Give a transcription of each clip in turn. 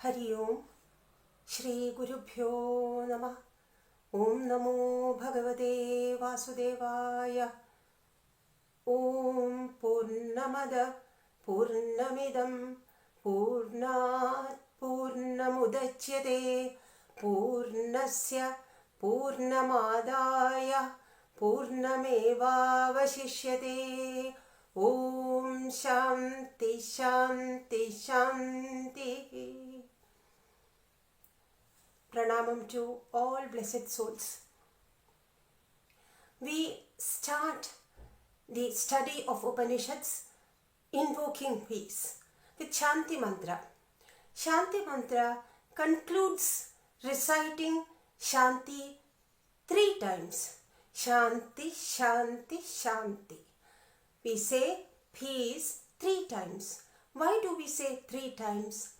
हरि ओम श्री गुरुभ्यो नमः। ओम नमो भगवते वासुदेवाय। ओम पूर्णमद पूर्णमिदं पूर्णात् पूर्णमुदच्यते पूर्णस्य पूर्णमादाय पूर्णमेवावशिष्यते। ओम शांति शांति शांति। Pranamam to all blessed souls. We start the study of Upanishads invoking peace with Shanti Mantra. Shanti Mantra concludes reciting Shanti 3 times. Shanti, Shanti, Shanti. We say peace 3 times. Why do we say 3 times?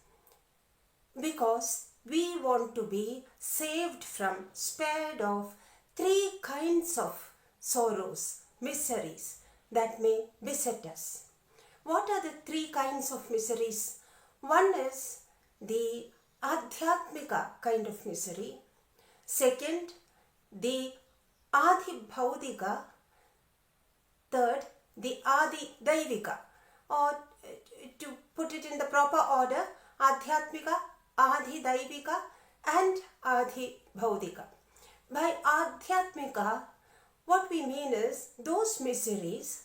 Because we want to be saved from, spared of 3 kinds of sorrows, miseries that may beset us. What are the 3 kinds of miseries? One is the adhyatmika kind of misery. Second, the adhibhaudika. Third, the adidaivika. Or to put it in the proper order, adhyatmika, adhidaivika and adhibhaudika. By adhyatmika, what we mean is those miseries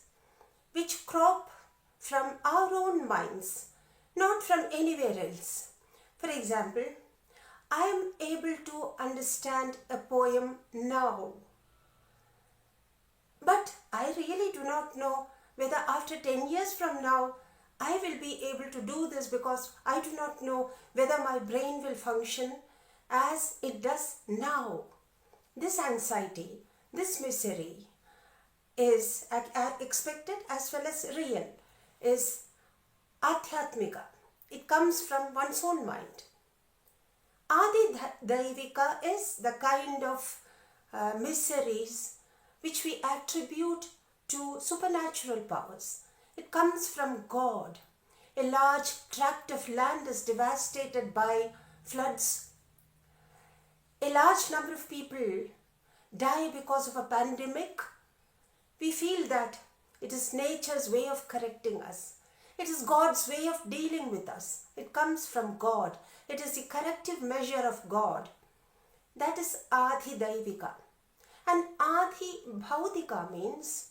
which crop from our own minds, not from anywhere else. For example, I am able to understand a poem now, but I really do not know whether after 10 years from now I will be able to do this, because I do not know whether my brain will function as it does now. This anxiety, this misery is expected as well as real, is adhyatmika. It comes from one's own mind. Adidaivika is the kind of miseries which we attribute to supernatural powers. It comes from God. A large tract of land is devastated by floods. A large number of people die because of a pandemic. We feel that it is nature's way of correcting us. It is God's way of dealing with us. It comes from God. It is the corrective measure of God. That is adhidaivika. And adhibhaudika means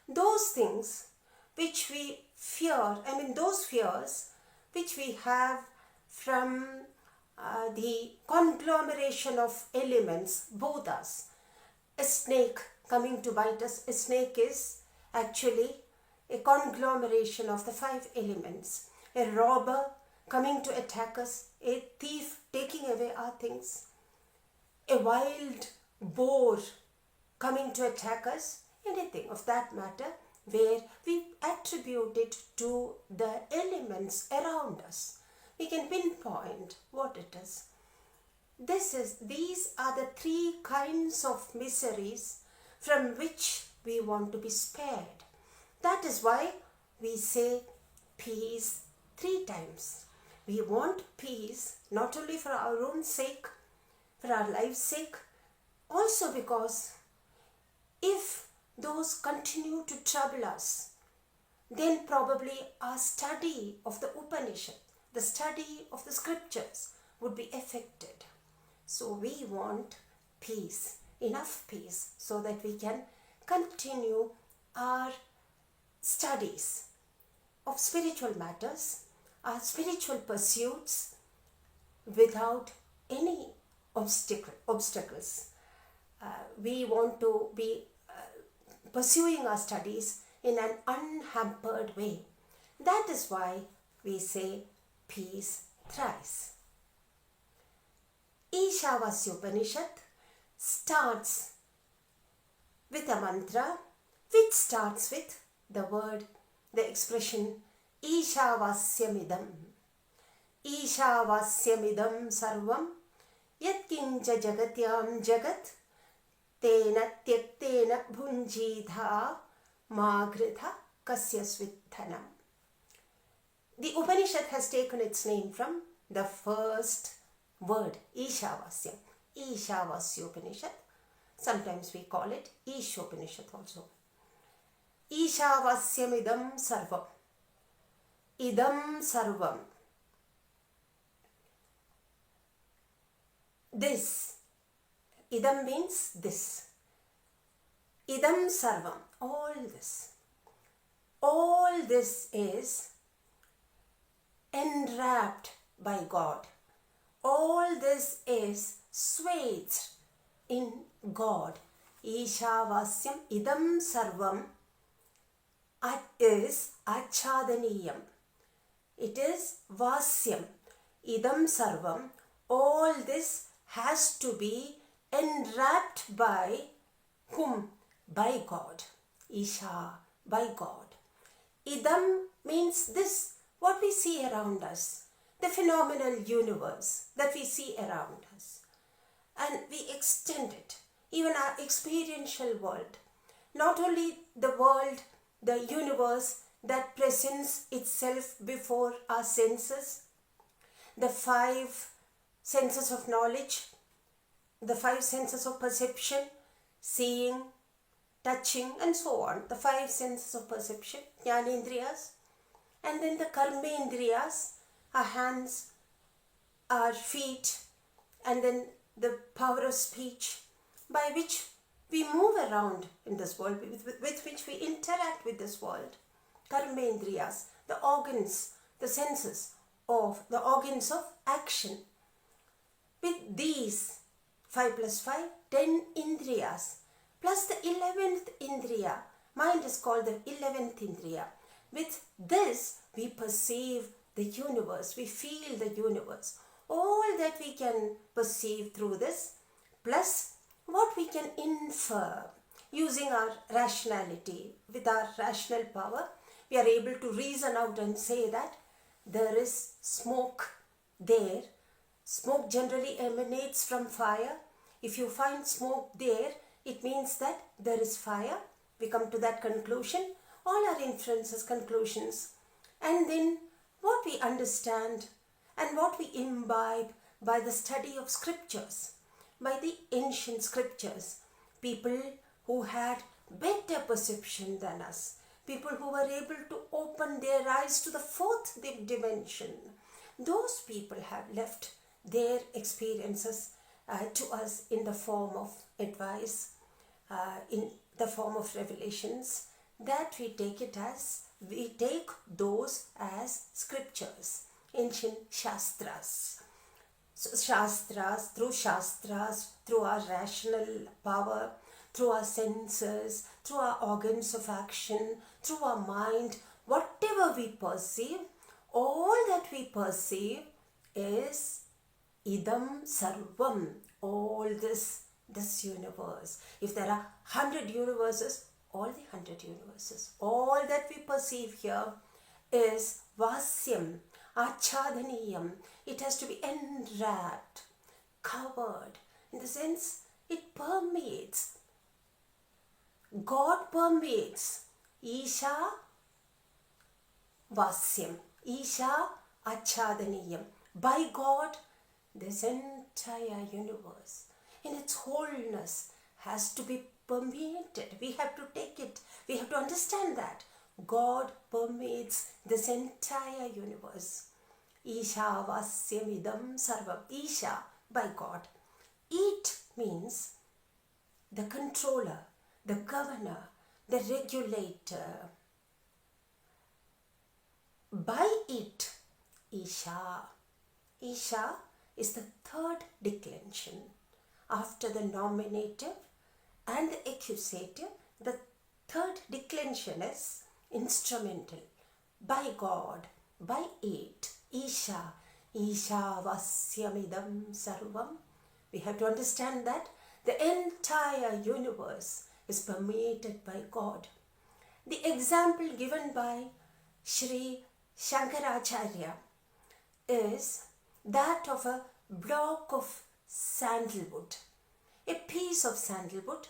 those things which we fear, those fears which we have from the conglomeration of elements, bhutas. A snake coming to bite us. A snake is actually a conglomeration of the 5 elements. A robber coming to attack us. A thief taking away our things. A wild boar coming to attack us. Anything of that matter, where we attribute it to the elements around us. We can pinpoint what it is. These are the 3 kinds of miseries from which we want to be spared. That is why we say peace 3 times. We want peace not only for our own sake, for our life's sake, also because if those continue to trouble us, then probably our study of the Upanishad, the study of the scriptures would be affected. So we want peace, enough peace, so that we can continue our studies of spiritual matters, our spiritual pursuits without any obstacles. We want to be pursuing our studies in an unhampered way. That is why we say peace thrice. Isavasyopanishad starts with a mantra which starts with the word, the expression Isavasyamidam. Isavasyamidam sarvam yatkincha jagatyam jagat tena tyaktena bhunjidha magritha kasyasvidhanam. The Upanishad has taken its name from the first word, Isavasyam. Isavasyopanishad. Sometimes we call it Ishopanishad also. Isavasyam idam sarvam. Idam sarvam. This. Idam means this. Idam sarvam. All this. All this is enwrapped by God. All this is swathed in God. Isavasyam idam sarvam is achadaniyam. It is vasyam. Idam sarvam. All this has to be enwrapped by whom? By God. Isha, by God. Idam means this, what we see around us, the phenomenal universe that we see around us. And we extend it, even our experiential world. Not only the world, the universe that presents itself before our senses, the 5 senses of knowledge, the 5 senses of perception, seeing, touching and so on, the 5 senses of perception, jnanendriyas, and then the karmendriyas, our hands, our feet, and then the power of speech by which we move around in this world, with which we interact with this world. Karmendriyas, the organs, the senses of the organs of action. With these 5 plus 5, 10 indriyas, plus the 11th indriya. Mind is called the 11th indriya. With this, we perceive the universe, we feel the universe. All that we can perceive through this, plus what we can infer using our rationality. With our rational power, we are able to reason out and say that there is smoke there. Smoke generally emanates from fire. If you find smoke there, it means that there is fire. We come to that conclusion. All our inferences, conclusions. And then what we understand and what we imbibe by the study of scriptures, by the ancient scriptures. People who had better perception than us. People who were able to open their eyes to the 4th dimension. Those people have left their experiences to us in the form of advice, in the form of revelations, that we take those as scriptures, ancient shastras. So shastras, through our rational power, through our senses, through our organs of action, through our mind, whatever we perceive, all that we perceive is idam sarvam, all this universe. If there are 100 universes, all the 100 universes, all that we perceive here is vasyam, achadaniyam. It has to be enwrapped, covered, in the sense it permeates. God permeates. Isha vasyam, Isha achadaniyam. By God, this entire universe in its wholeness has to be permeated. We have to take it. We have to understand that God permeates this entire universe. Isha vasyamidam sarvam. Isha, by God. It means the controller, the governor, the regulator. By it, Isha. Isha is the 3rd declension. After the nominative and the accusative, the 3rd declension is instrumental. By God, by it, Isha. Isha vasyamidam sarvam. We have to understand that the entire universe is permeated by God. The example given by Sri Shankaracharya is that of a block of sandalwood, a piece of sandalwood.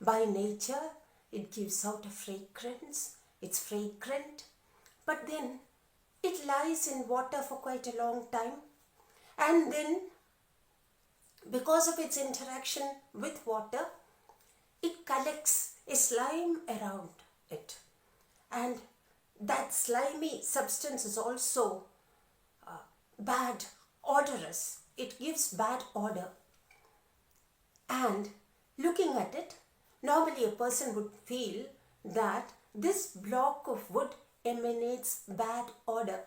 By nature, it gives out a fragrance, it's fragrant, but then it lies in water for quite a long time, and then because of its interaction with water, it collects a slime around it, and that slimy substance is also bad, odorous. It gives bad odor. And looking at it, normally a person would feel that this block of wood emanates bad odor.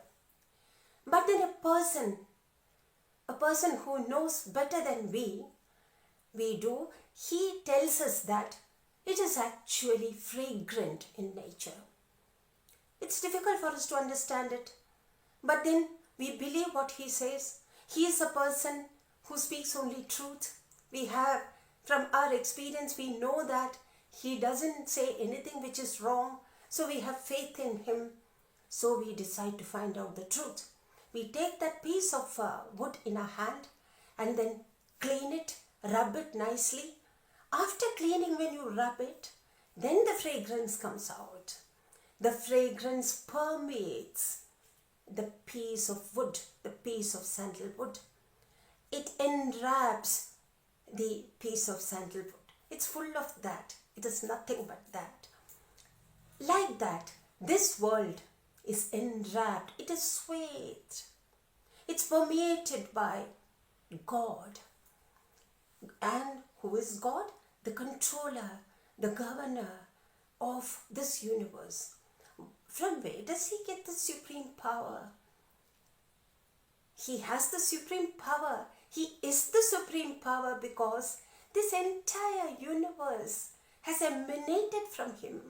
But then a person who knows better than we do, he tells us that it is actually fragrant in nature. It's difficult for us to understand it, but then we believe what he says. He is a person who speaks only truth. We have, from our experience, we know that he doesn't say anything which is wrong, so we have faith in him. So we decide to find out the truth. We take that piece of wood in our hand and then clean it, rub it nicely. After cleaning, when you rub it, then the fragrance comes out. The fragrance permeates the piece of wood, the piece of sandalwood. It enwraps the piece of sandalwood. It's full of that. It is nothing but that. Like that, this world is enwrapped. It is sweet. It's permeated by God. And who is God? The controller, the governor of this universe. From where does he get the supreme power? He has the supreme power. He is the supreme power because this entire universe has emanated from him.